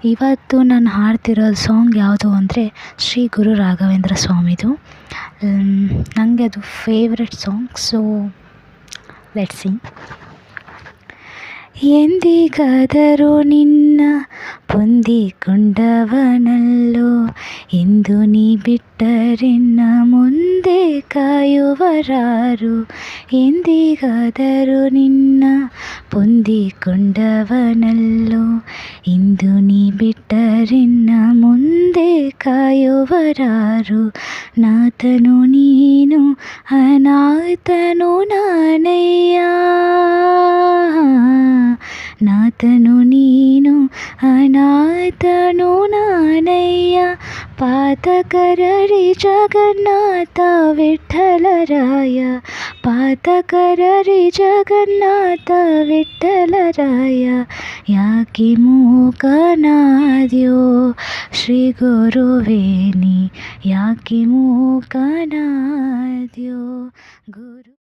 ಇವತ್ತು ನಾನು ಹಾಡ್ತಿರೋ ಸಾಂಗ್ ಯಾವುದು ಅಂದರೆ ಶ್ರೀ ಗುರು ರಾಘವೇಂದ್ರ ಸ್ವಾಮಿದು. ನನಗೆ ಅದು favourite song. So let's sing. ಎಂದಿಗಾದರೂ ನಿನ್ನ ಹೊಂದಿಕೊಂಡವನಲ್ಲೋ, ಎಂದು ನೀ ಬಿಟ್ಟರೆನ್ನ ಮುಂದೆ ಕಾಯುವರಾರು. ಎಂದಿಗಾದರೂ ನಿನ್ನ ಹೊಂದಿಕೊಂಡವನಲ್ಲೋ, ಇಂದು ನೀ ಬಿಟ್ಟರೆನ್ನ ಮುಂದೆ ಕಾಯುವರಾರು. ನಾಥನು ನೀನು ಅನಾಥನು ನಾನಯ್ಯ, ನಾಥನು ನೀನು ಅನಾಥನು ನಾನಯ್ಯ. ಪಾತಕರರಿ ಜಗನ್ನಾಥ ವಿಠ್ಠಲರಾಯ, ಪಾತಕರರಿ ಜಗನ್ನಾಥ ವಿಠ್ಠಲರಾಯ. ಯಾಕೆ ಮೂಕನಾದ್ಯೋ ಶ್ರೀ ಗುರುವೇನಿ, ಯಾಕೆ ಮೂಕನಾದ್ಯೋ ಗುರು.